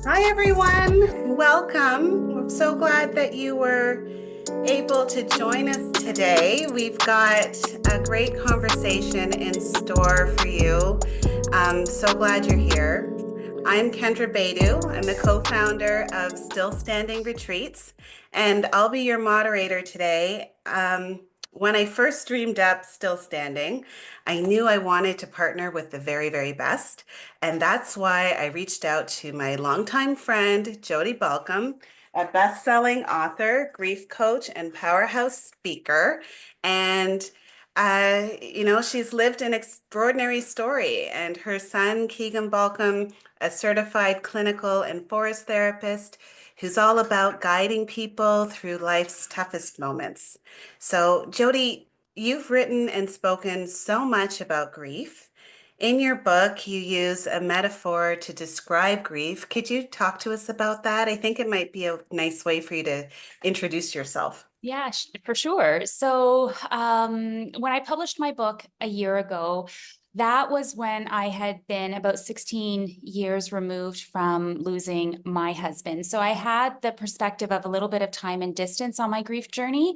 Hi, everyone. Welcome. I'm so glad that you were able to join us today. We've got a great conversation in store for you. I'm so glad you're here. I'm Kendra Baidu. I'm the co-founder of Still Standing Retreats, and I'll be your moderator today. When I first dreamed up Still Standing, I knew I wanted to partner with the very, very best. And that's why I reached out to my longtime friend, Jody Balcom, a best-selling author, grief coach, and powerhouse speaker. And she's lived an extraordinary story, and her son, Keegan Balcom, a certified clinical and forest therapist who's all about guiding people through life's toughest moments. So, Jody, you've written and spoken so much about grief. In your book, you use a metaphor to describe grief. Could you talk to us about that? I think it might be a nice way for you to introduce yourself. Yeah, for sure. So, when I published my book a year ago, that was when I had been about 16 years removed from losing my husband. So I had the perspective of a little bit of time and distance on my grief journey.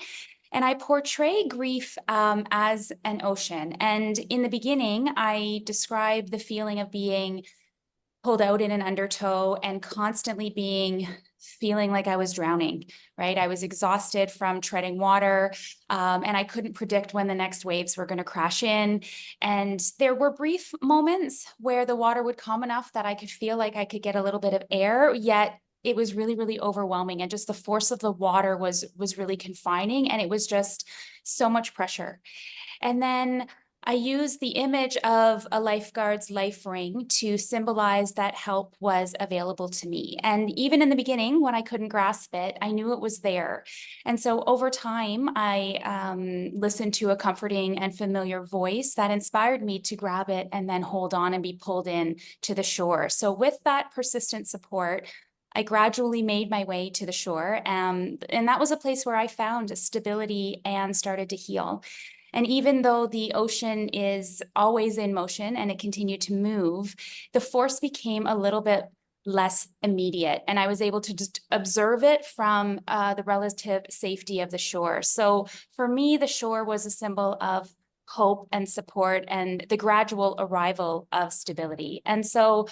And I portray grief as an ocean. And in the beginning, I describe the feeling of being pulled out in an undertow and constantly feeling like I was drowning, right? I was exhausted from treading water, and I couldn't predict when the next waves were going to crash in. And there were brief moments where the water would calm enough that I could feel like I could get a little bit of air, yet it was really, really overwhelming. And just the force of the water was really confining, and it was just so much pressure. And then I use the image of a lifeguard's life ring to symbolize that help was available to me. And even in the beginning, when I couldn't grasp it, I knew it was there. And so over time, I listened to a comforting and familiar voice that inspired me to grab it and then hold on and be pulled in to the shore. So with that persistent support, I gradually made my way to the shore. And that was a place where I found stability and started to heal. And even though the ocean is always in motion and it continued to move, the force became a little bit less immediate. And I was able to just observe it from the relative safety of the shore. So for me, the shore was a symbol of hope and support and the gradual arrival of stability. And so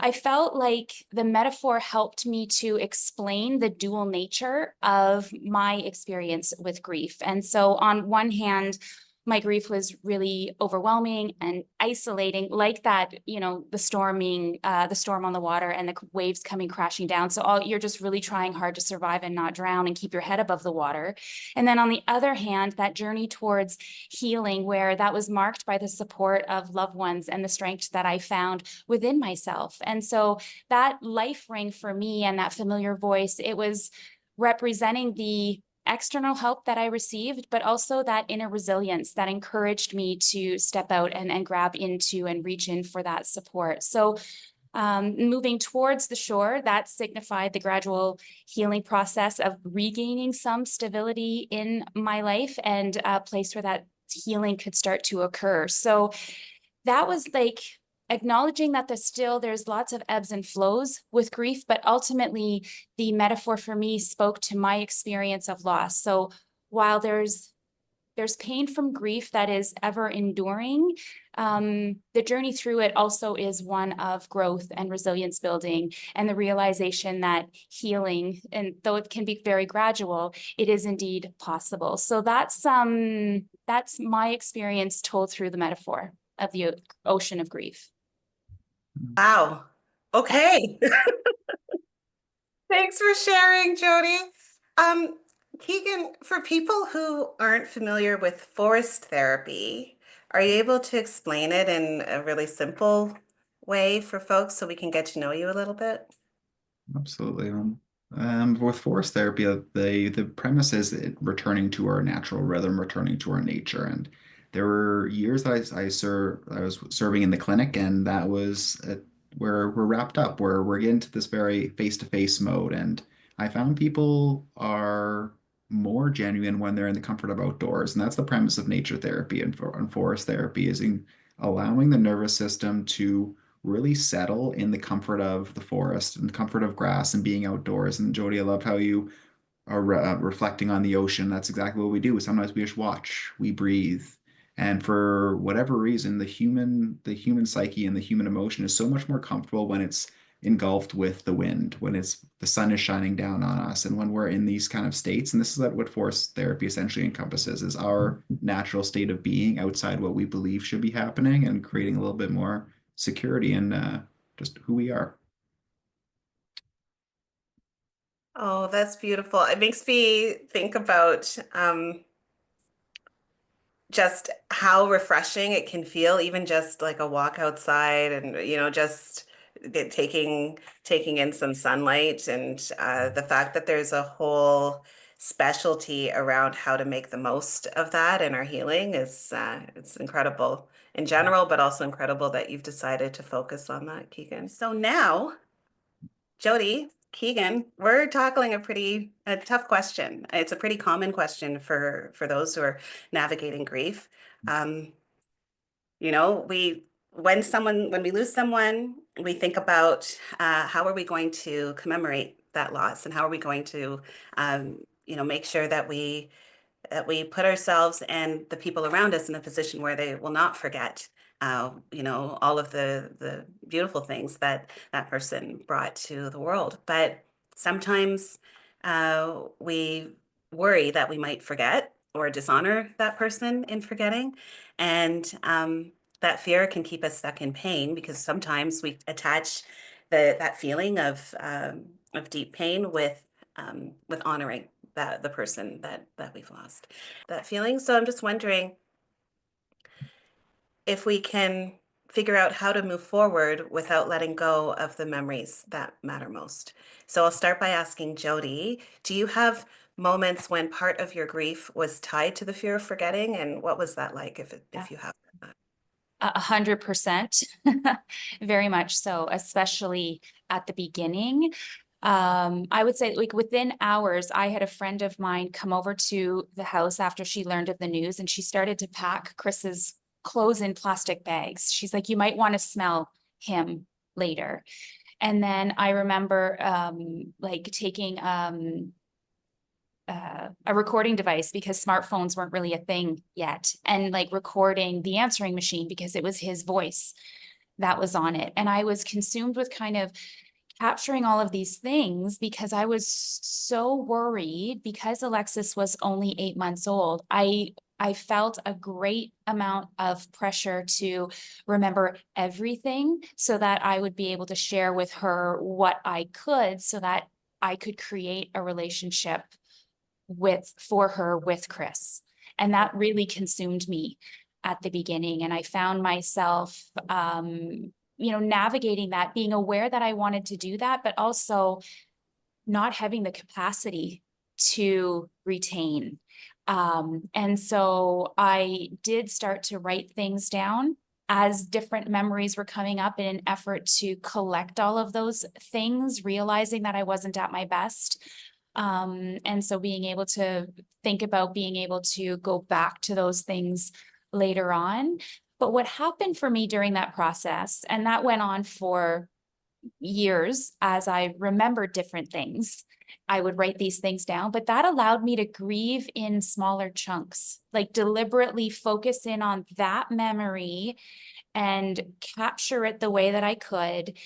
I felt like the metaphor helped me to explain the dual nature of my experience with grief. And so, on one hand, my grief was really overwhelming and isolating, like that, the storm on the water and the waves coming crashing down. So you're just really trying hard to survive and not drown and keep your head above the water. And then on the other hand, that journey towards healing, where that was marked by the support of loved ones and the strength that I found within myself. And so that life ring for me and that familiar voice, it was representing the external help that I received, but also that inner resilience that encouraged me to step out and grab into and reach in for that support. So moving towards the shore, that signified the gradual healing process of regaining some stability in my life and a place where that healing could start to occur. So that was like acknowledging that there's lots of ebbs and flows with grief, but ultimately the metaphor for me spoke to my experience of loss. So while there's pain from grief that is ever enduring, the journey through it also is one of growth and resilience building and the realization that healing, and though it can be very gradual, it is indeed possible. So that's my experience told through the metaphor of the ocean of grief. Wow. Okay. Thanks for sharing, Jody. Um, Keegan, for people who aren't familiar with forest therapy, are you able to explain it in a really simple way for folks so we can get to know you a little bit? Absolutely. With forest therapy, the premise is returning to our natural rhythm, returning to our nature. And there were years that I was serving in the clinic, and that was where we're wrapped up, where we're getting to this very face-to-face mode. And I found people are more genuine when they're in the comfort of outdoors, and that's the premise of nature therapy and forest therapy is allowing the nervous system to really settle in the comfort of the forest and the comfort of grass and being outdoors. And Jody, I loved how you are reflecting on the ocean. That's exactly what we do. Sometimes we just watch, we breathe. And for whatever reason, the human psyche and the human emotion is so much more comfortable when it's engulfed with the wind, when it's the sun is shining down on us, and when we're in these kind of states. And this is what forest therapy essentially encompasses, is our natural state of being outside what we believe should be happening, and creating a little bit more security in just who we are. Oh, that's beautiful. It makes me think about just how refreshing it can feel, even just like a walk outside and, just taking in some sunlight, and the fact that there's a whole specialty around how to make the most of that in our healing is it's incredible in general, but also incredible that you've decided to focus on that, Keegan. So now, Jody, Keegan, we're tackling a tough question. It's a pretty common question for those who are navigating grief. Um, we when we lose someone, we think about how are we going to commemorate that loss, and how are we going to make sure that we put ourselves and the people around us in a position where they will not forget, all of the beautiful things that that person brought to the world. But sometimes we worry that we might forget or dishonor that person in forgetting, and that fear can keep us stuck in pain, because sometimes we attach that feeling of deep pain with honoring the person that we've lost, that feeling. So I'm just wondering if we can figure out how to move forward without letting go of the memories that matter most. So I'll start by asking Jody, do you have moments when part of your grief was tied to the fear of forgetting, and what was that like, if you have that? 100%, very much so, especially at the beginning. I would say like within hours, I had a friend of mine come over to the house after she learned of the news, and she started to pack Chris's clothes in plastic bags. She's like, you might want to smell him later. And then I remember like taking a recording device, because smartphones weren't really a thing yet, and like recording the answering machine because it was his voice that was on it. And I was consumed with kind of capturing all of these things because I was so worried, because Alexis was only 8 months old. I felt a great amount of pressure to remember everything so that I would be able to share with her what I could, so that I could create a relationship for her with Chris. And that really consumed me at the beginning. And I found myself, navigating that, being aware that I wanted to do that, but also not having the capacity to retain. And so I did start to write things down as different memories were coming up, in an effort to collect all of those things, realizing that I wasn't at my best. And so being able to think about being able to go back to those things later on. But what happened for me during that process, and that went on for years as I remembered different things, I would write these things down, but that allowed me to grieve in smaller chunks, like deliberately focus in on that memory and capture it the way that I could,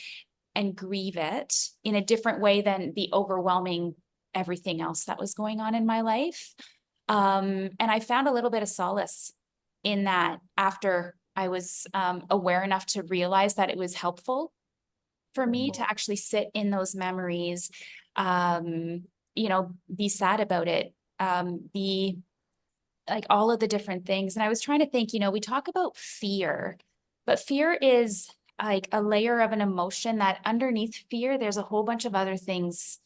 and grieve it in a different way than the overwhelming everything else that was going on in my life. And I found a little bit of solace in that after I was aware enough to realize that it was helpful for me to actually sit in those memories, be sad about it, be like all of the different things. And I was trying to think, we talk about fear, but fear is like a layer of an emotion that underneath fear, there's a whole bunch of other things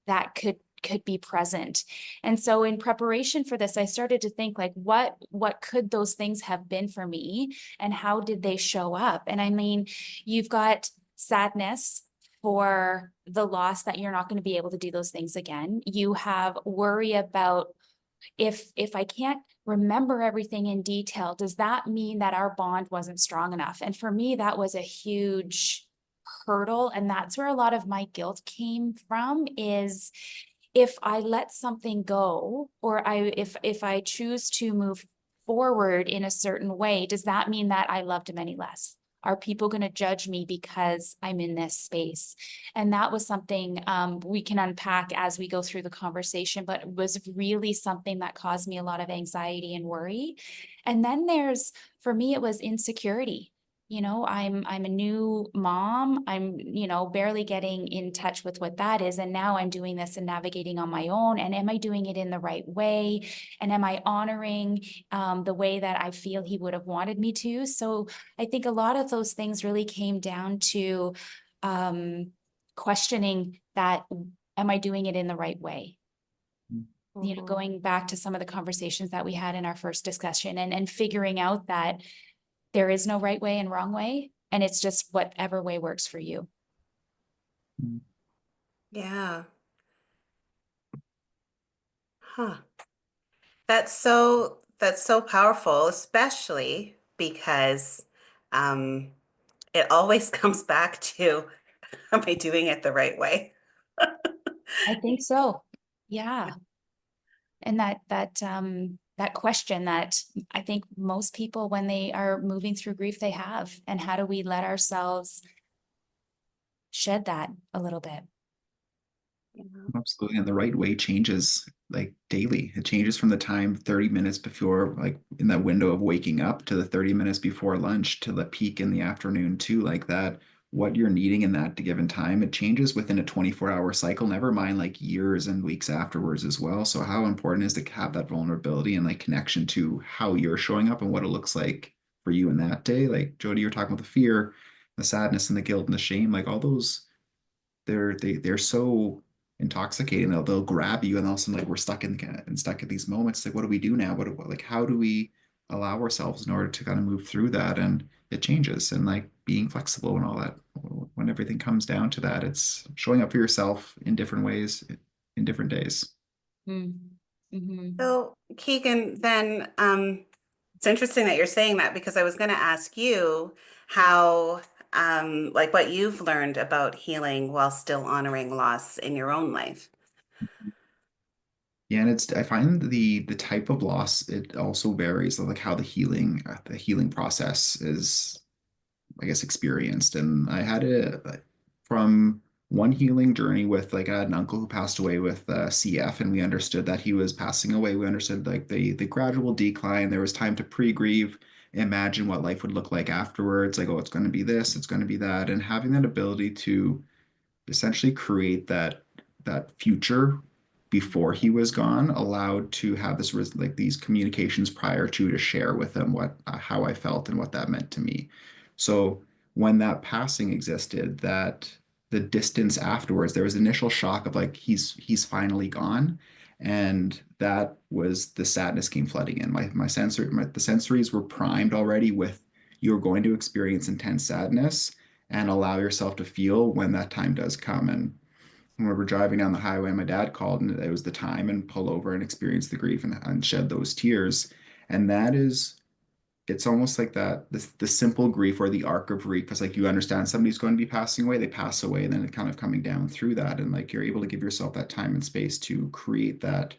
that could be present. And so in preparation for this, I started to think like, what could those things have been for me, and how did they show up? And I mean, you've got sadness for the loss that you're not going to be able to do those things again. You have worry about if I can't remember everything in detail, does that mean that our bond wasn't strong enough? And for me, that was a huge hurdle. And that's where a lot of my guilt came from, is if I let something go, or if I choose to move forward in a certain way, does that mean that I loved him any less? Are people going to judge me because I'm in this space? And that was something we can unpack as we go through the conversation, but it was really something that caused me a lot of anxiety and worry. And then for me, it was insecurity. I'm a new mom. I'm, barely getting in touch with what that is. And now I'm doing this and navigating on my own. And am I doing it in the right way? And am I honoring the way that I feel he would have wanted me to? So I think a lot of those things really came down to questioning that, am I doing it in the right way? Going back to some of the conversations that we had in our first discussion, and figuring out that there is no right way and wrong way, and it's just whatever way works for you. Yeah. Huh. That's so powerful, especially because um, it always comes back to, am I doing it the right way? I think so. Yeah. And that question that I think most people, when they are moving through grief, they have, and how do we let ourselves shed that a little bit? Absolutely. And the right way changes like daily. It changes from the time 30 minutes before, like in that window of waking up, to the 30 minutes before lunch, to the peak in the afternoon, too. Like that, what you're needing in that given time, it changes within a 24-hour cycle, never mind like years and weeks afterwards as well. So, how important is to have that vulnerability and like connection to how you're showing up and what it looks like for you in that day? Like, Jody, you're talking about the fear, the sadness, and the guilt and the shame, like all those they're so intoxicating. They'll grab you, and all of a sudden like we're stuck at these moments. Like, what do we do now? Like, how do we allow ourselves in order to kind of move through that? And it changes, and like being flexible and all that. When everything comes down to that, it's showing up for yourself in different ways in different days. Mm-hmm. So, Keegan, then it's interesting that you're saying that, because I was going to ask you how, like, what you've learned about healing while still honoring loss in your own life. Yeah, and I find the type of loss, it also varies, like how the healing process is, I guess, experienced. And I had from one healing journey with, like, I had an uncle who passed away with CF, and we understood that he was passing away. We understood like the gradual decline. There was time to pre-grieve, imagine what life would look like afterwards. Like, oh, it's going to be this, it's going to be that, and having that ability to essentially create that future before he was gone, allowed to have like these communications prior to share with him what how I felt and what that meant to me. So when that passing existed, that the distance afterwards, there was initial shock of like he's finally gone, and that was the sadness came flooding in. The sensories were primed already with, you're going to experience intense sadness, and allow yourself to feel when that time does come. And when we were driving down the highway, my dad called, and it was the time, and pull over and experience the grief and shed those tears. And that is, it's almost like that, the simple grief or the arc of grief, because like you understand somebody's going to be passing away, they pass away, and then it kind of coming down through that. And like you're able to give yourself that time and space to create that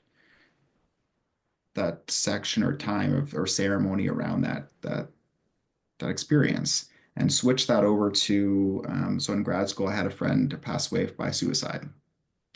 section or time of or ceremony around that experience, and switch that over to so in grad school I had a friend pass away by suicide.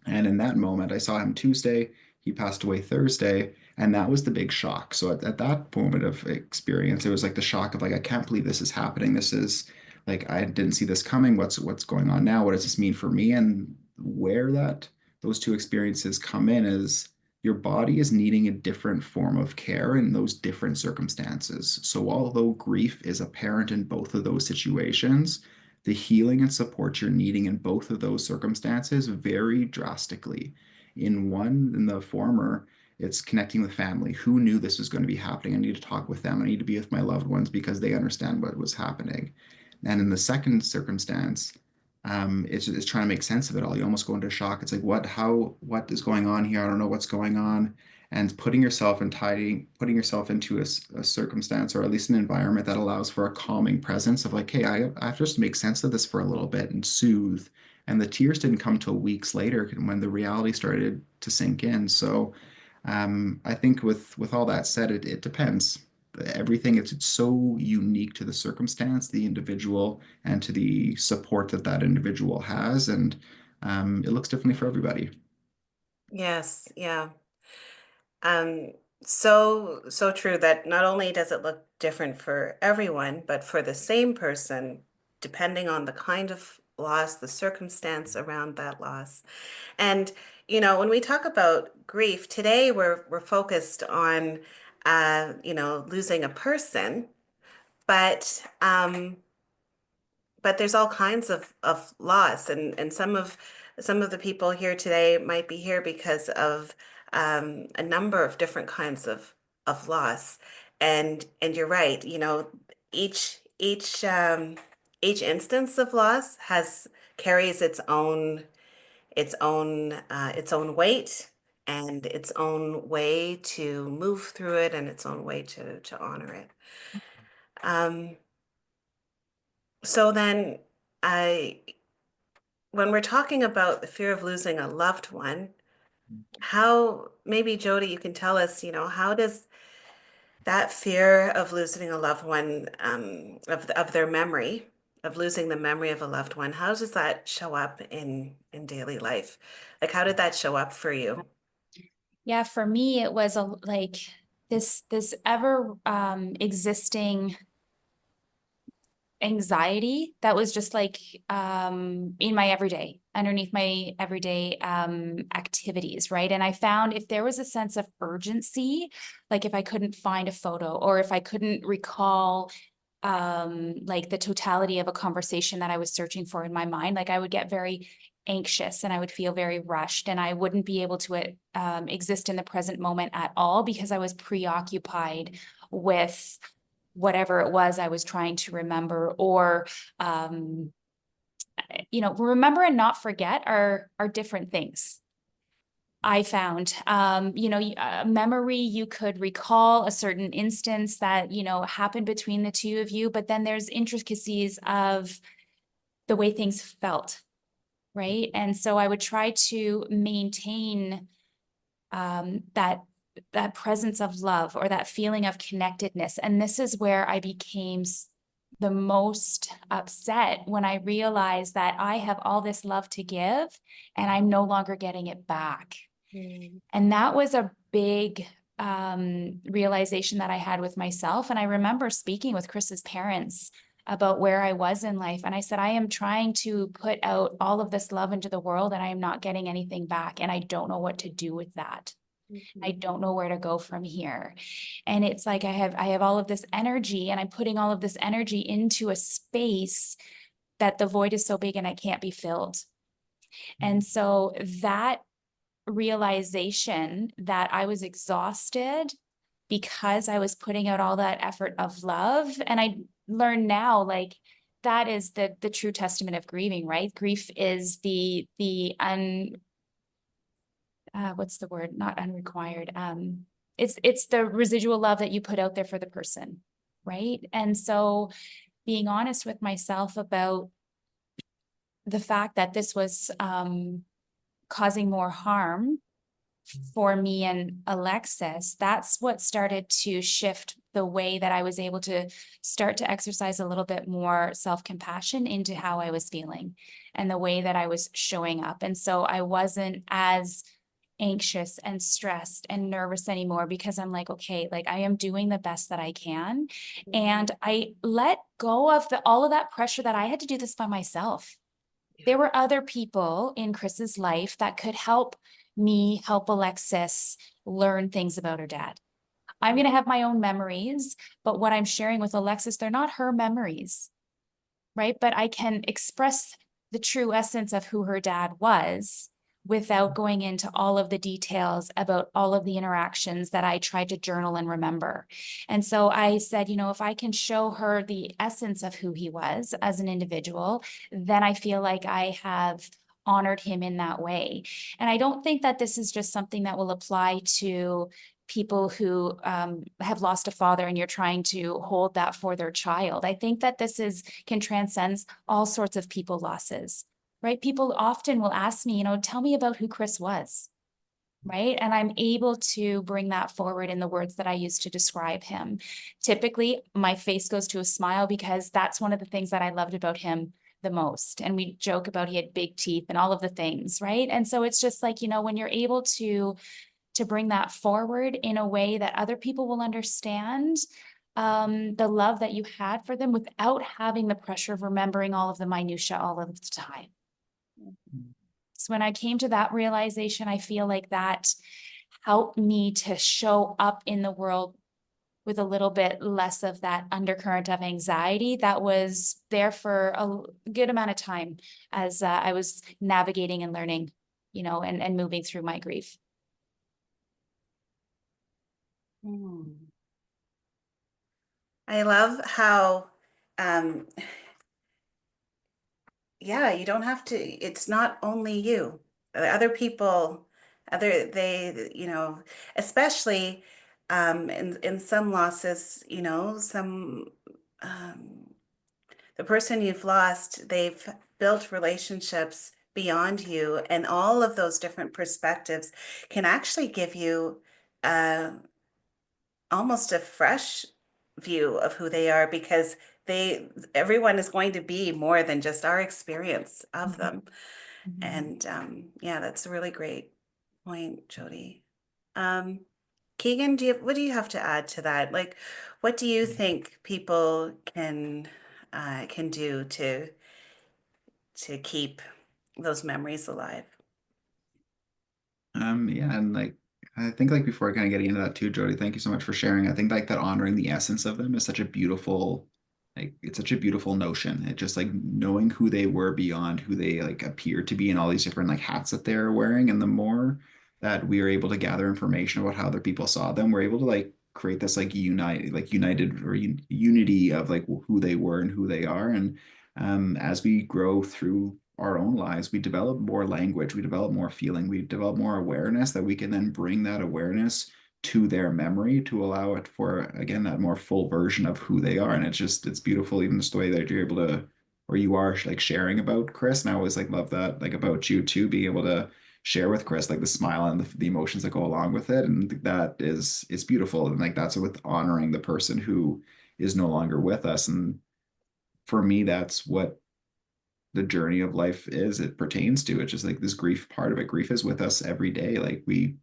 And in that moment, I saw him Tuesday, he passed away Thursday, and that was the big shock. So at that moment of experience, it was like the shock of like, I can't believe this is happening. This is like, I didn't see this coming. What's going on now? What does this mean for me? And where that those two experiences come in is your body is needing a different form of care in those different circumstances. So although grief is apparent in both of those situations, the healing and support you're needing in both of those circumstances vary drastically. In the former, it's connecting with family. Who knew this was going to be happening? I need to talk with them. I need to be with my loved ones because they understand what was happening. And in the second circumstance, it's trying to make sense of it all. You almost go into shock. It's like, what is going on here? I don't know what's going on. and putting yourself into a circumstance, or at least an environment that allows for a calming presence of like, hey, I have to just make sense of this for a little bit and soothe. And the tears didn't come till weeks later when the reality started to sink in. So I think with all that said, it depends. Everything, it's so unique to the circumstance, the individual, and to the support that that individual has, and it looks differently for everybody. Yes, yeah. Um, so true that not only does it look different for everyone, but for the same person, depending on the kind of loss, the circumstance around that loss. And when we talk about grief today, we're focused on losing a person, but there's all kinds of loss, and some of the people here today might be here because of a number of different kinds of loss. And you're right, each instance of loss has carries its own weight and its own way to move through it and its own way to honor it. Um, so then I when we're talking about the fear of losing a loved one, how maybe Jody, you can tell us, how does that fear of losing a loved one, of their memory, of losing the memory of a loved one, how does that show up in daily life? Like, how did that show up for you? Yeah, for me, it was like this ever existing anxiety that was just like in my everyday, underneath my everyday activities, right? And I found if there was a sense of urgency, like if I couldn't find a photo or if I couldn't recall like the totality of a conversation that I was searching for in my mind, like I would get very anxious and I would feel very rushed and I wouldn't be able to exist in the present moment at all because I was preoccupied with whatever it was I was trying to remember. Or remember and not forget are different things. I found, memory, you could recall a certain instance that, happened between the two of you, but then there's intricacies of the way things felt, right? And so I would try to maintain that presence of love or that feeling of connectedness. And this is where I became the most upset when I realized that I have all this love to give and I'm no longer getting it back. Mm. And that was a big realization that I had with myself. And I remember speaking with Chris's parents about where I was in life. And I said, I am trying to put out all of this love into the world and I am not getting anything back. And I don't know what to do with that. I Mhm. don't know where to go from here. And it's like I have all of this energy and I'm putting all of this energy into a space that the void is so big and I can't be filled. And so that realization that I was exhausted because I was putting out all that effort of love. And I learn now, like, that is the true testament of grieving, right? Grief is the what's the word? Not unrequired. It's the residual love that you put out there for the person, right? And so being honest with myself about the fact that this was causing more harm for me and Alexis, that's what started to shift the way that I was able to start to exercise a little bit more self-compassion into how I was feeling and the way that I was showing up. And so I wasn't as anxious and stressed and nervous anymore because I'm like, okay, like I am doing the best that I can. And I let go of all of that pressure that I had to do this by myself. There were other people in Chris's life that could help me help Alexis learn things about her dad. I'm going to have my own memories, but what I'm sharing with Alexis, they're not her memories, right? But I can express the true essence of who her dad was without going into all of the details about all of the interactions that I tried to journal and remember. And so I said, if I can show her the essence of who he was as an individual, then I feel like I have honored him in that way. And I don't think that this is just something that will apply to people who have lost a father and you're trying to hold that for their child. I think that this can transcend all sorts of people losses, right? People often will ask me, tell me about who Chris was, right? And I'm able to bring that forward in the words that I use to describe him. Typically, my face goes to a smile because that's one of the things that I loved about him the most. And we joke about he had big teeth and all of the things, right? And so it's just like, when you're able to bring that forward in a way that other people will understand the love that you had for them without having the pressure of remembering all of the minutia all of the time. So when I came to that realization, I feel like that helped me to show up in the world with a little bit less of that undercurrent of anxiety that was there for a good amount of time as I was navigating and learning, and moving through my grief. I love how, yeah, you don't have to, it's not only you. Other people, especially in some losses, um, the person you've lost, they've built relationships beyond you, and all of those different perspectives can actually give you uh, almost a fresh view of who they are, because everyone is going to be more than just our experience of them. And yeah, that's a really great point, Jody. Um, Keegan, what do you have to add to that? Like, what do you think people can do to keep those memories alive? Yeah, and like I think like before kind of getting into that too, Jody, thank you so much for sharing. I think like that honoring the essence of them is such a beautiful, like it's such a beautiful notion. It just like knowing who they were beyond who they like appear to be and all these different like hats that they're wearing. And the more that we are able to gather information about how other people saw them, we're able to like create this like united or unity of like who they were and who they are. And as we grow through our own lives, we develop more language, we develop more feeling, we develop more awareness that we can then bring that awareness to their memory to allow it for, again, that more full version of who they are. And it's beautiful, even just the way that you're able to, or you are like sharing about Chris. And I always like love that, like about you too, being able to share with Chris, like the smile and the emotions that go along with it. And that it's beautiful. And like that's with honoring the person who is no longer with us. And for me, that's what the journey of life is. It pertains to it, just like this grief part of it. Grief is with us every day. Like we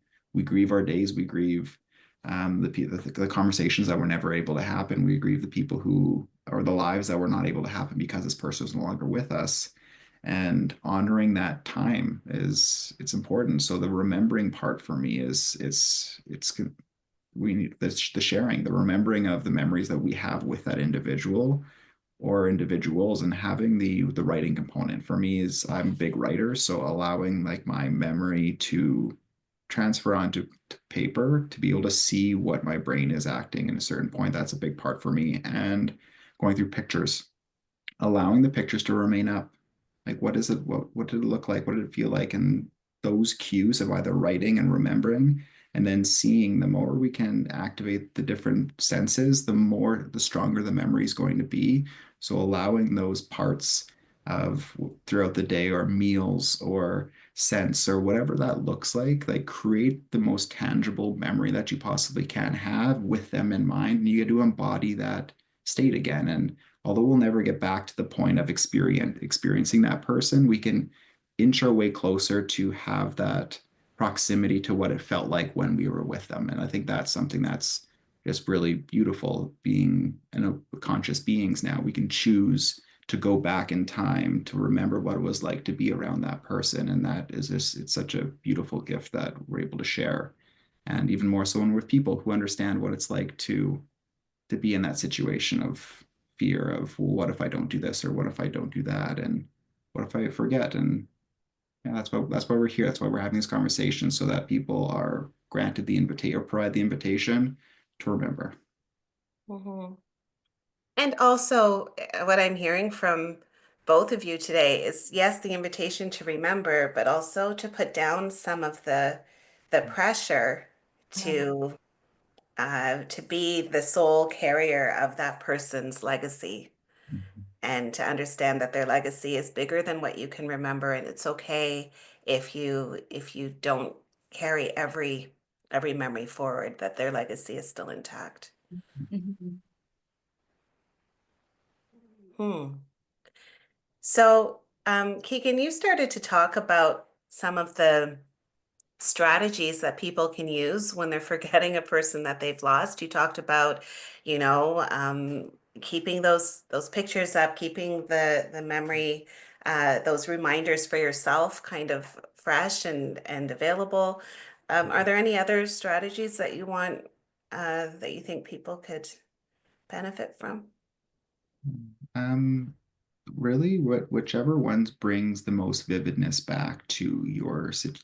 grieve our days, we grieve the conversations that were never able to happen, we grieve the people who, or the lives that were not able to happen because this person was no longer with us. And honoring that time it's important. So the remembering part for me is it's we need the sharing, the remembering of the memories that we have with that individual or individuals, and having the writing component for me is, I'm a big writer, so allowing like my memory to transfer onto paper to be able to see what my brain is acting in a certain point, that's a big part for me. And going through pictures, allowing the pictures to remain up. Like, what is it? What did it look like? What did it feel like? And those cues of either writing and remembering, and then seeing, the more we can activate the different senses, the stronger the memory is going to be. So allowing those parts of throughout the day or meals or scents or whatever that looks like create the most tangible memory that you possibly can have with them in mind. And you get to embody that state again. And although we'll never get back to the point of experiencing that person, we can inch our way closer to have that proximity to what it felt like when we were with them. And I think that's something that's just really beautiful. Being conscious beings now, we can choose to go back in time to remember what it was like to be around that person. And that is just, it's such a beautiful gift that we're able to share. And even more so when with people who understand what it's like to be in that situation of fear of, well, what if I don't do this, or what if I don't do that, and what if I forget? And yeah, that's why we're here. That's why we're having these conversations, so that people are granted the invitation, or provide the invitation to remember. Mhm. And also, what I'm hearing from both of you today is, yes, the invitation to remember, but also to put down some of the pressure to be the sole carrier of that person's legacy, and to understand that their legacy is bigger than what you can remember, and it's okay if you don't carry every memory forward, that their legacy is still intact. Mhm. Hmm. So, Keegan, you started to talk about some of the strategies that people can use when they're forgetting a person that they've lost. You talked about, you know, keeping those pictures up, keeping the memory, those reminders for yourself kind of fresh and available. Are there any other strategies that you want that you think people could benefit from? Um, Really, whichever ones brings the most vividness back to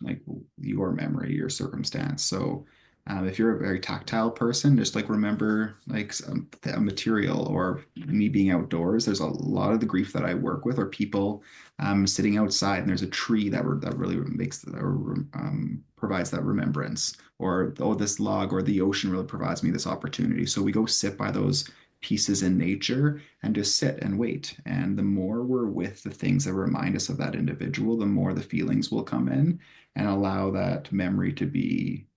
like your memory, your circumstance. So, if you're a very tactile person, just like remember like a material, or me being outdoors. There's a lot of the grief that I work with are people sitting outside, and there's a tree that really makes or provides that remembrance, or oh, this log or the ocean really provides me this opportunity. So we go sit by those pieces in nature and just sit and wait. And the more we're with the things that remind us of that individual, the more the feelings will come in and allow that memory to be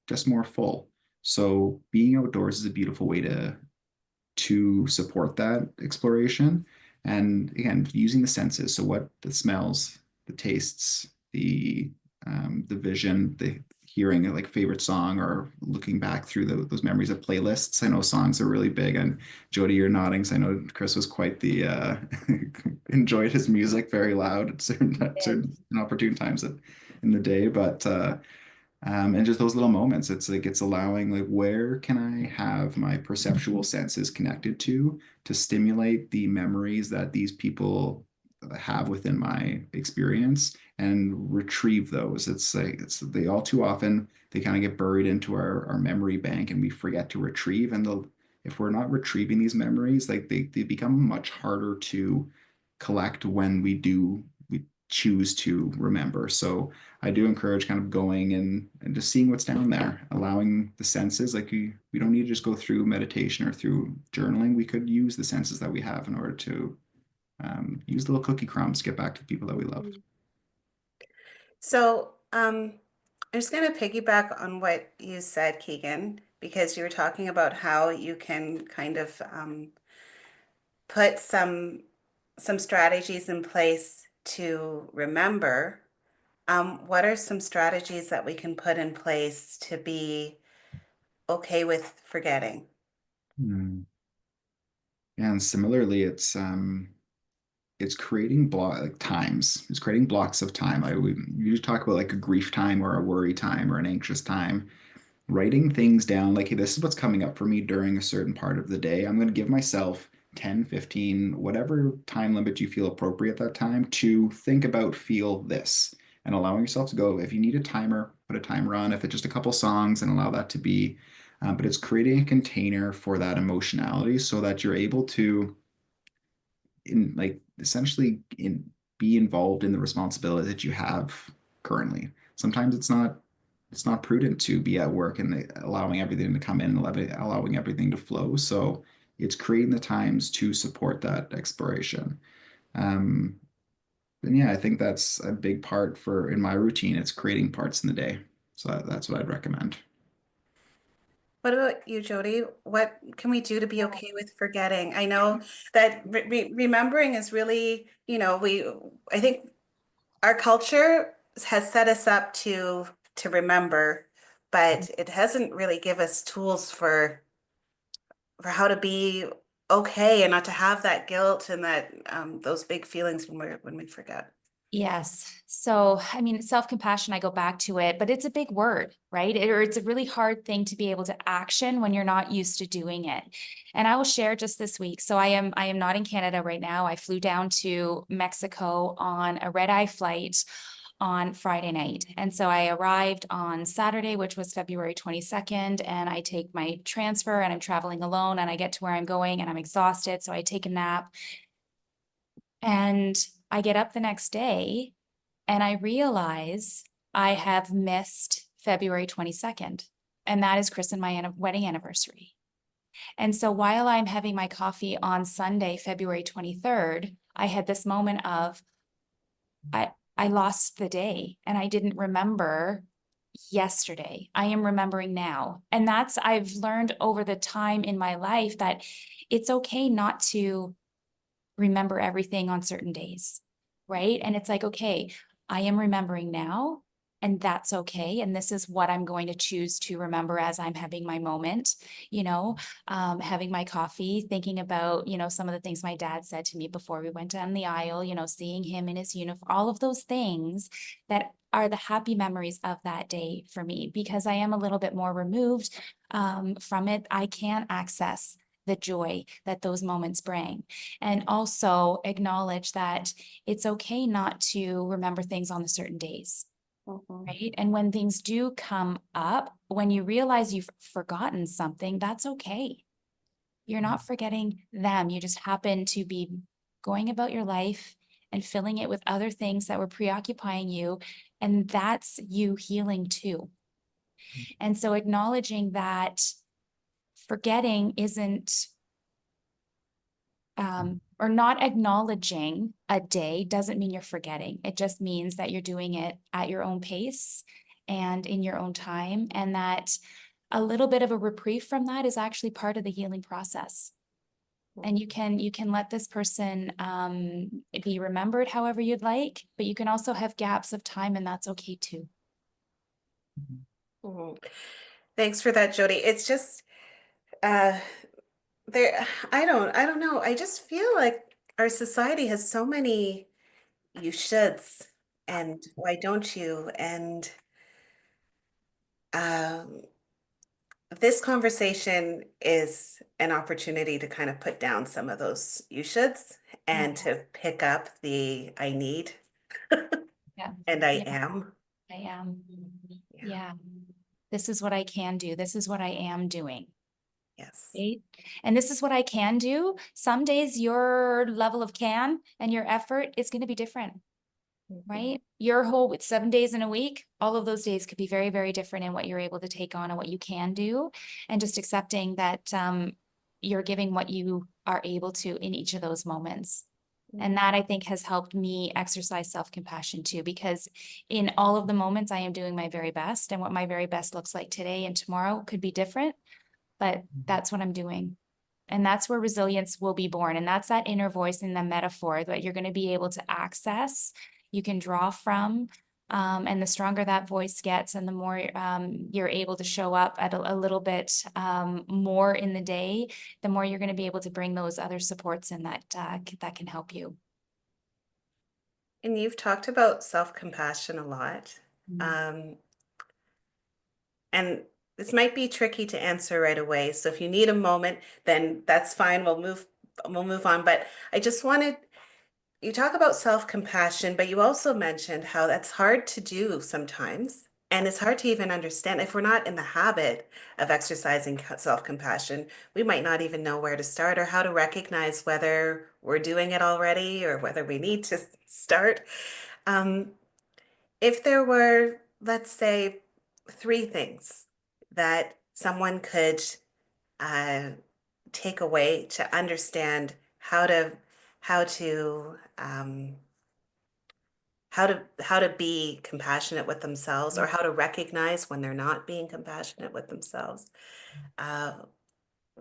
just more full. So being outdoors is a beautiful way to support that exploration. And again, using the senses. So what the smells, the tastes, the vision, the hearing like favorite song, or looking back through those memories of playlists. I know songs are really big, and Jody, you're nodding. So I know Chris was quite the enjoyed his music very loud at certain opportune times in the day. But and just those little moments, it's like it's allowing like where can I have my perceptual senses connected to stimulate the memories that these people have within my experience, and retrieve those. It's like it's they all too often they kind of get buried into our memory bank, and we forget to retrieve. And if we're not retrieving these memories, like they become much harder to collect when we choose to remember. So I do encourage kind of going and just seeing what's down there, allowing the senses. Like we don't need to just go through meditation or through journaling. We could use the senses that we have in order to use little cookie crumbs to get back to the people that we love. So, I'm just going to piggyback on what you said, Keegan, because you were talking about how you can kind of put some strategies in place to remember. What are some strategies that we can put in place to be okay with forgetting? Hmm. And similarly, it's creating like times. It's creating blocks of time. We usually talk about like a grief time or a worry time or an anxious time. Writing things down like, hey, this is what's coming up for me during a certain part of the day. I'm going to give myself 10, 15, whatever time limit you feel appropriate at that time to think about, feel this, and allowing yourself to go. If you need a timer, put a timer on. If it's just a couple songs, and allow that to be. But it's creating a container for that emotionality so that you're able to in like essentially in be involved in the responsibility that you have currently. Sometimes it's not prudent to be at work and allowing everything to come in and allowing everything to flow. So it's creating the times to support that exploration. Um, and yeah, I think that's a big part for in my routine. It's creating parts in the day. So that's what I'd recommend. What about you, Jody? What can we do to be okay with forgetting? I know that remembering is really, I think our culture has set us up to remember, but it hasn't really give us tools for how to be okay and not to have that guilt and that those big feelings when we forget. Yes. So, I mean, self-compassion, I go back to it, but it's a big word, right? Or it's a really hard thing to be able to action when you're not used to doing it. And I will share just this week. So I am not in Canada right now. I flew down to Mexico on a red-eye flight on Friday night. And so I arrived on Saturday, which was February 22nd, and I take my transfer and I'm traveling alone and I get to where I'm going and I'm exhausted. So I take a nap. And I get up the next day and I realize I have missed February 22nd. And that is Chris and my wedding anniversary. And so while I'm having my coffee on Sunday, February 23rd, I had this moment of, I lost the day and I didn't remember yesterday. I am remembering now. And I've learned over the time in my life that it's okay not to remember everything on certain days, right? And it's like, okay, I am remembering now, and that's okay. And this is what I'm going to choose to remember as I'm having my moment, having my coffee, thinking about, some of the things my dad said to me before we went down the aisle, seeing him in his uniform, all of those things that are the happy memories of that day for me, because I am a little bit more removed from it. I can access the joy that those moments bring. And also acknowledge that it's okay not to remember things on the certain days, right? And when things do come up, when you realize you've forgotten something, that's okay. You're not forgetting them. You just happen to be going about your life and filling it with other things that were preoccupying you. And that's you healing too. And so acknowledging that forgetting isn't or not acknowledging a day doesn't mean you're forgetting. It just means that you're doing it at your own pace and in your own time, and that a little bit of a reprieve from that is actually part of the healing process. And you can let this person be remembered however you'd like, but you can also have gaps of time, and that's okay too. Mhm. Thanks for that, Jody. It's just uh there I don't know. I just feel like our society has so many you shoulds and why don't you? And um this conversation is an opportunity to kind of put down some of those you shoulds and Yeah, to pick up the I need yeah, and I yeah, am. I am. Yeah. Yeah, this is what I can do. This is what I am doing. Yes. Right? And this is what I can do. Some days your level of can and your effort is going to be different, Mhm. right? Your whole with 7 days in a week, all of those days could be very, very different in what you're able to take on and what you can do. And just accepting that you're giving what you are able to in each of those moments. And that I think has helped me exercise self-compassion too, because in all of the moments I am doing my very best, and what my very best looks like today and tomorrow could be different, but that's what I'm doing. And that's where resilience will be born. And that's that inner voice in the metaphor that you're going to be able to access, you can draw from. And the stronger that voice gets, and the more you're able to show up at a little bit more in the day, the more you're going to be able to bring those other supports in that can help you. And you've talked about self-compassion a lot. Mm. Um, and this might be tricky to answer right away. So if you need a moment, then that's fine. We'll move on. But I just wanted you talk about self-compassion, but you also mentioned how that's hard to do sometimes. And it's hard to even understand if we're not in the habit of exercising self-compassion, we might not even know where to start or how to recognize whether we're doing it already or whether we need to start. Um, if there were, let's say, three things that someone could uh, take away to understand how to how to be compassionate with themselves or how to recognize when they're not being compassionate with themselves. Uh,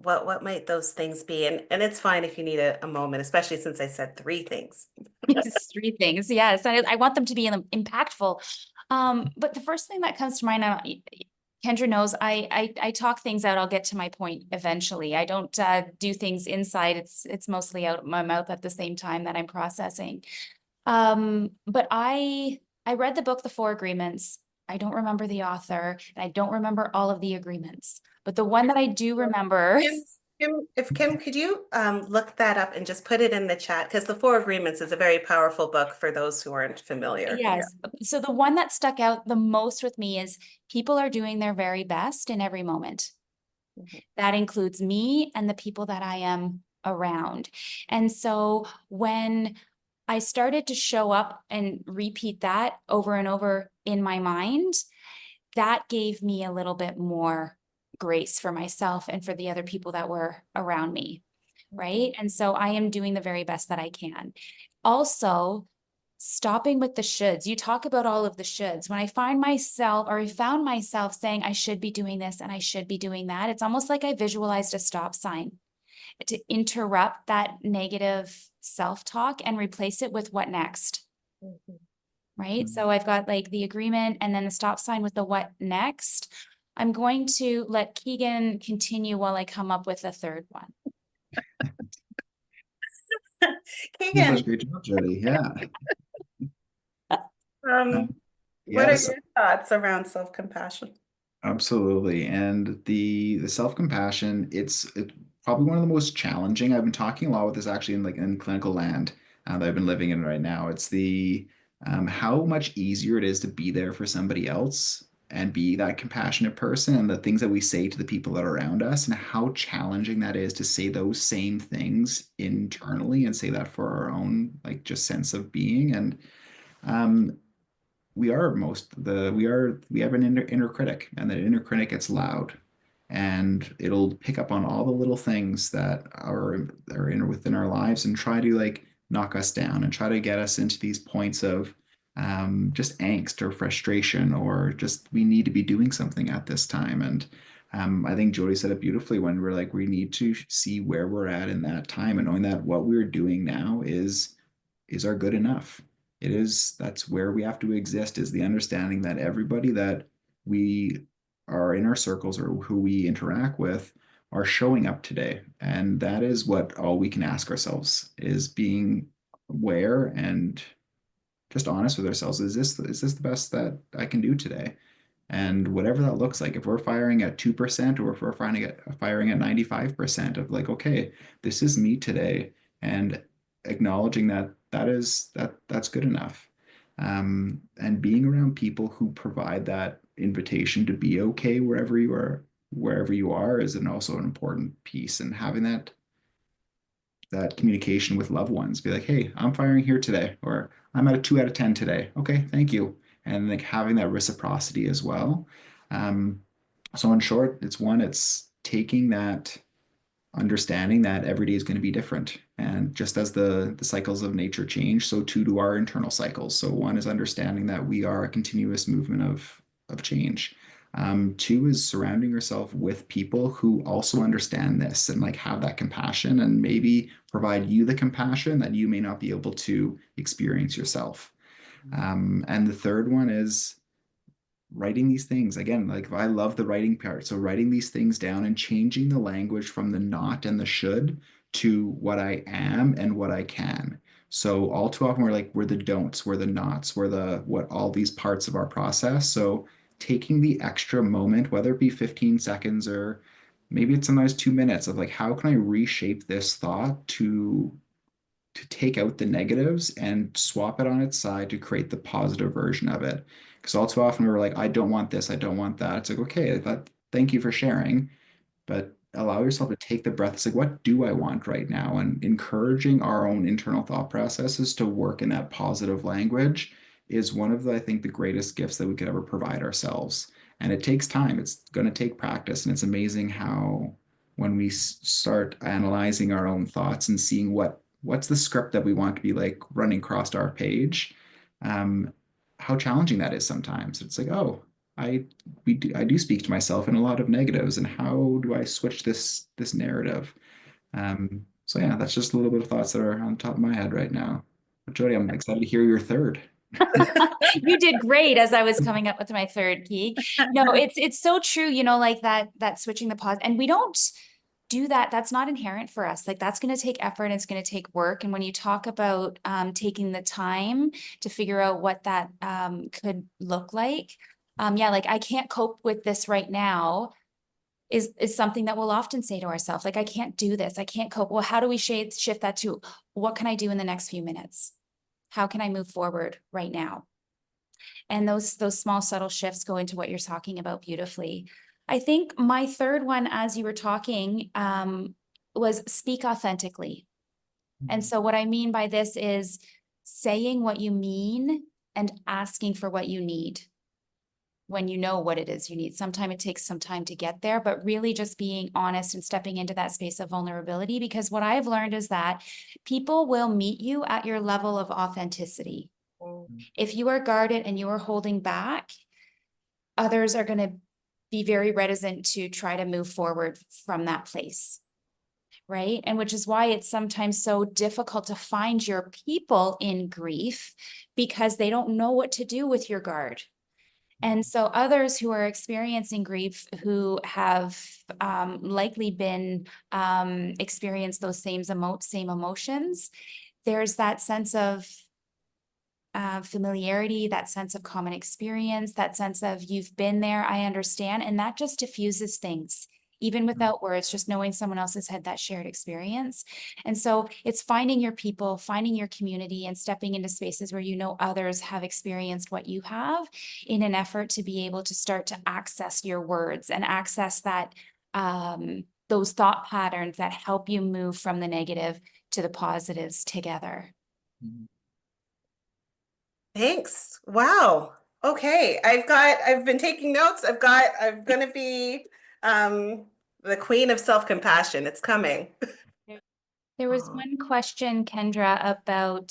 what might those things be? And it's fine if you need a moment, especially since I said three things. It's three things. Yes. I want them to be impactful. But the first thing that comes to mind, Kendra knows I talk things out. I'll get to my point eventually. I don't do things inside. It's mostly out of my mouth at the same time that I'm processing. But I read the book, The Four Agreements. I don't remember the author, and I don't remember all of the agreements. But the one that I do remember, Kim, could you look that up and just put it in the chat? Because The Four Agreements is a very powerful book for those who aren't familiar. Yeah. yes. So the one that stuck out the most with me is people are doing their very best in every moment. Mhm. That includes me and the people that I am around. And so when I started to show up and repeat that over and over in my mind, that gave me a little bit more grace for myself and for the other people that were around me. Right. And so I am doing the very best that I can. Also, stopping with the shoulds. You talk about all of the shoulds. When I find myself, or I found myself saying, I should be doing this and I should be doing that, it's almost like I visualized a stop sign to interrupt that negative self-talk and replace it with what next. Right. So I've got like the agreement and then the stop sign with the what next. I'm going to let Keegan continue while I come up with a third one. You're such a Keegan, great job, Jody. Yeah. what Yeah, are your thoughts around self-compassion? absolutely. And the self-compassion, it's probably one of the most challenging. I've been talking a lot with this actually in like in clinical land that I've been living in right now. It's the how much easier it is to be there for somebody else and be that compassionate person, and the things that we say to the people that are around us, and how challenging that is to say those same things internally and say that for our own like just sense of being. And um, we have an inner critic, and that inner critic gets loud, and it'll pick up on all the little things that are in within our lives and try to like knock us down and try to get us into these points of just angst or frustration, or just we need to be doing something at this time. And I think Jody said it beautifully when we're like, we need to see where we're at in that time, and knowing that what we're doing now is our good enough. It is, that's where we have to exist, is the understanding that everybody that we are in our circles or who we interact with are showing up today. And that is what all we can ask ourselves, is being aware and just honest with ourselves. Is this the best that I can do today? And whatever that looks like, if we're firing at 2% or if we're firing at 95% of like, okay, this is me today, and acknowledging that that's good enough. And being around people who provide that invitation to be okay wherever you are is also an important piece. And having that communication with loved ones, be like, hey, I'm firing here today, or I'm at a 2 out of 10 today. Okay, thank you. And like having that reciprocity as well. So in short, it's taking that understanding that every day is going to be different. And just as the cycles of nature change, so too do our internal cycles. So one is understanding that we are a continuous movement of change. Two is surrounding yourself with people who also understand this and like have that compassion and maybe provide you the compassion that you may not be able to experience yourself. And the third one is writing these things again. Like I love the writing part, so writing these things down and changing the language from the not and the should to what I am and what I can. So all too often we're the don'ts, we're the nots, we're the what, all these parts of our process. So taking the extra moment, whether it be 15 seconds or maybe it's sometimes 2 minutes, of like, how can I reshape this thought to take out the negatives and swap it on its side to create the positive version of it. Because all too often we're like, I don't want this, I don't want that. It's like, okay, thank you for sharing, but allow yourself to take the breath. It's like, what do I want right now? And encouraging our own internal thought processes to work in that positive language is one of the, I think, the greatest gifts that we could ever provide ourselves. And it takes time. It's going to take practice. And it's amazing how when we start analyzing our own thoughts and seeing what's the script that we want to be like running across our page, um, how challenging that is sometimes. It's like, oh, I I do speak to myself in a lot of negatives, and how do I switch this narrative? So yeah, that's just a little bit of thoughts that are on top of my head right now. But Jody, I'm excited to hear your third. You did great as I was coming up with my third key. No, it's so true, like that switching the pause. And we don't do that. That's not inherent for us. Like that's going to take effort and it's going to take work. And when you talk about taking the time to figure out what that could look like, yeah, like I can't cope with this right now is something that we'll often say to ourselves, like, I can't do this. I can't cope. Well, how do we shift that to what can I do in the next few minutes? How can I move forward right now? And those small subtle shifts go into what you're talking about beautifully. I think my third one, as you were talking, was speak authentically. And so what I mean by this is saying what you mean and asking for what you need when you know what it is you need. Sometimes it takes some time to get there, but really just being honest and stepping into that space of vulnerability. Because what I've learned is that people will meet you at your level of authenticity. If you are guarded and you are holding back, others are going to be very reticent to try to move forward from that place. Right. And which is why it's sometimes so difficult to find your people in grief, because they don't know what to do with your guard. And so others who are experiencing grief, who have likely been experienced those same emotions, there's that sense of familiarity, that sense of common experience, that sense of you've been there, I understand. And that just diffuses things, even without words, just knowing someone else has had that shared experience. And so it's finding your people, finding your community, and stepping into spaces where you know others have experienced what you have, in an effort to be able to start to access your words and access that those thought patterns that help you move from the negative to the positives together. Thanks. Wow. Okay. I've been taking notes. I'm going to be the queen of self-compassion. It's coming. There was one question, Kendra, about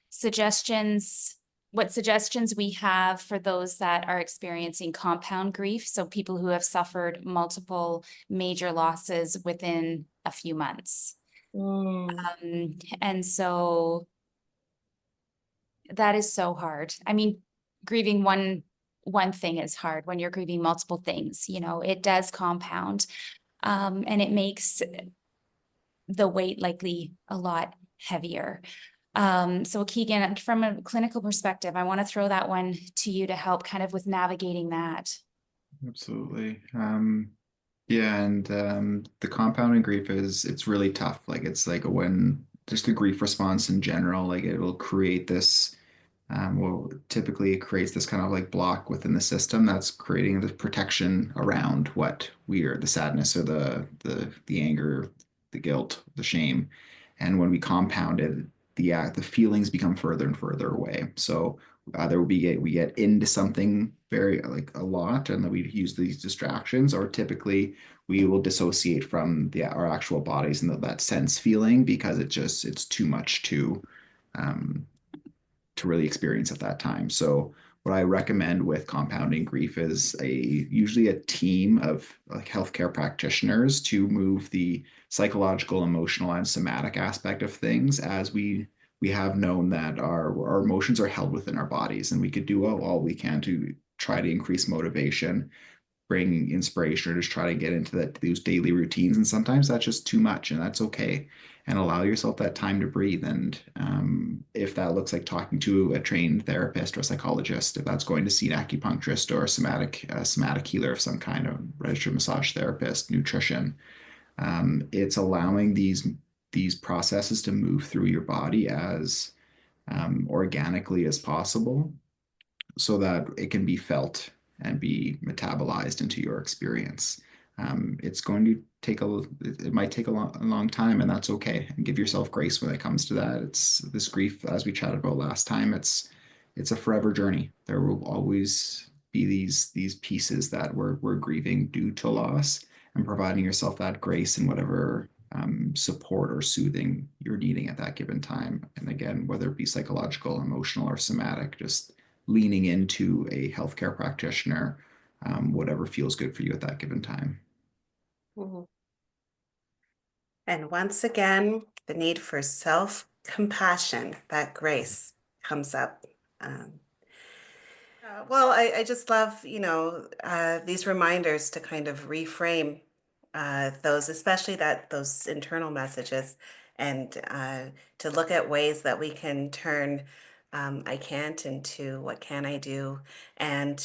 suggestions, what suggestions we have for those that are experiencing compound grief. So people who have suffered multiple major losses within a few months. And so that is so hard. I mean, grieving one thing is hard. When you're grieving multiple things, you know, it does compound. And it makes the weight likely a lot heavier. So Keegan, from a clinical perspective, I want to throw that one to you to help kind of with navigating that. Absolutely. Yeah, and the compounding grief it's really tough. Like it's like when just the grief response in general, like it'll create this well, typically it creates this kind of like block within the system that's creating the protection around what we are, the sadness or the anger, the guilt, the shame. And when we compound it, the feelings become further and further away. So either we get into something very like a lot, and then we use these distractions, or typically we will dissociate from our actual bodies and that sense feeling, because it's too much um, to really experience at that time. So what I recommend with compounding grief is usually a team of like healthcare practitioners to move the psychological, emotional, and somatic aspect of things, as we have known that our emotions are held within our bodies, and we could do all we can to try to increase motivation, bring inspiration, or just try to get into those daily routines. And sometimes that's just too much, and that's okay. And allow yourself that time to breathe. And if that looks like talking to a trained therapist or psychologist, if that's going to see an acupuncturist or a somatic healer of some kind, of registered massage therapist, nutrition, it's allowing these processes to move through your body as organically as possible, so that it can be felt and be metabolized into your experience. It's going to take it might take a long time, and that's okay. And give yourself grace when it comes to that. It's this grief, as we chatted about last time. It's a forever journey. There will always be these pieces that we're grieving due to loss, and providing yourself that grace and whatever support or soothing you're needing at that given time. And again, whether it be psychological, emotional, or somatic, just leaning into a healthcare practitioner, whatever feels good for you at that given time. Mhm. And once again, the need for self-compassion, that grace comes up. Well, I just love, these reminders to kind of reframe those, especially those internal messages, and to look at ways that we can turn I can't into what can I do, and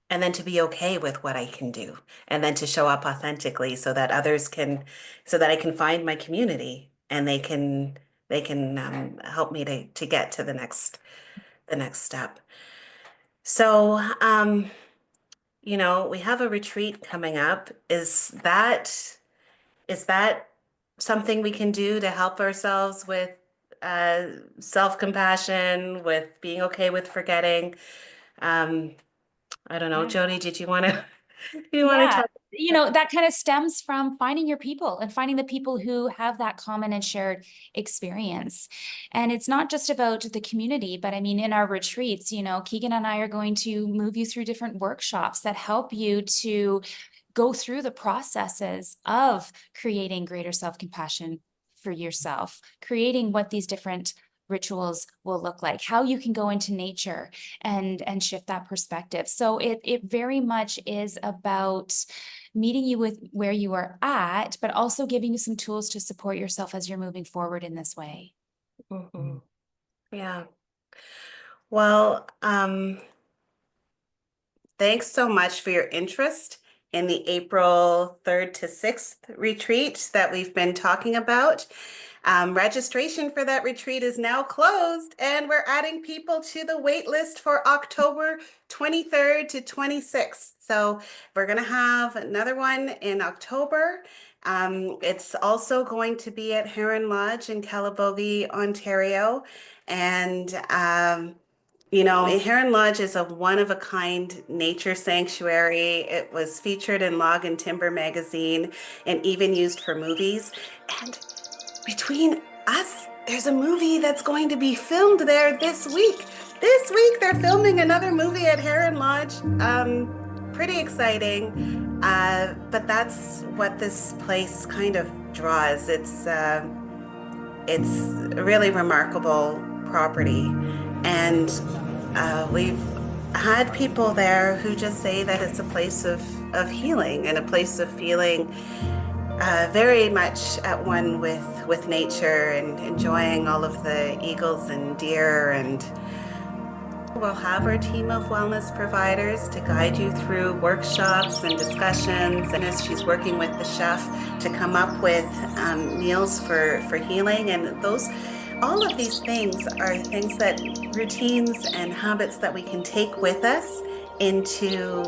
and then to be okay with what I can do, and then to show up authentically, so that I can find my community, and they can help me to get to the next step. So, we have a retreat coming up. Is that something we can do to help ourselves with self-compassion, with being okay with forgetting. Um, I don't know, Yeah. Jody, did you want to you want to Yeah, talk? that kind of stems from finding your people and finding the people who have that common and shared experience. And it's not just about the community, but I mean, in our retreats, Keegan and I are going to move you through different workshops that help you to go through the processes of creating greater self-compassion for yourself, creating what these different rituals will look like, how you can go into nature and shift that perspective. So it very much is about meeting you with where you are at, but also giving you some tools to support yourself as you're moving forward in this way. Mhm. Yeah. Well, thanks so much for your interest in the April 3rd to 6th retreat that we've been talking about. Registration for that retreat is now closed, and we're adding people to the wait list for October 23rd to 26th. So we're going to have another one in October. It's also going to be at Heron Lodge in Calabogie, Ontario. And Heron Lodge is a one-of-a-kind nature sanctuary. It was featured in Log and Timber magazine and even used for movies. And between us, there's a movie that's going to be filmed there this week. This week, they're filming another movie at Heron Lodge. Pretty exciting. But that's what this place kind of draws. It's a really remarkable property. And we've had people there who just say that it's a place of healing and a place of feeling very much at one with nature and enjoying all of the eagles and deer. And we'll have our team of wellness providers to guide you through workshops and discussions. And as she's working with the chef to come up with meals for healing. And all of these things are things that routines and habits that we can take with us into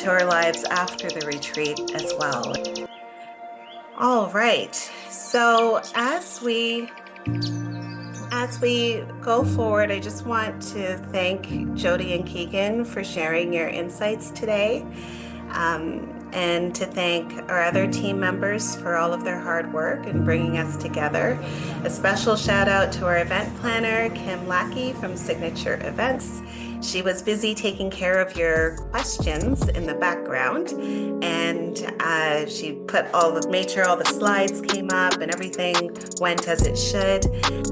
our lives after the retreat as well. All right. So as we go forward, I just want to thank Jody and Keegan for sharing your insights today, and to thank our other team members for all of their hard work in bringing us together. A special shout out to our event planner, Kim Lackey from Signature Events. She was busy taking care of your questions in the background, and she made sure all the slides came up and everything went as it should.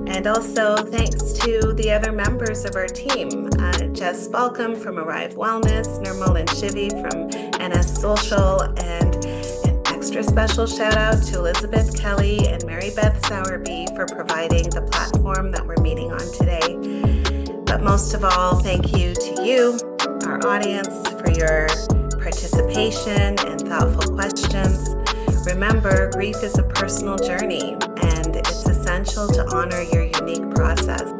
And also thanks to the other members of our team, Jess Balcom from Arrive Wellness, Nirmal and Shivi from NS Social, and an extra special shout out to Elizabeth Kelly and Mary Beth Sowerby for providing the platform that we're meeting on today. But most of all, thank you to you, our audience, for your participation and thoughtful questions. Remember, grief is a personal journey, and it's essential to honor your unique process.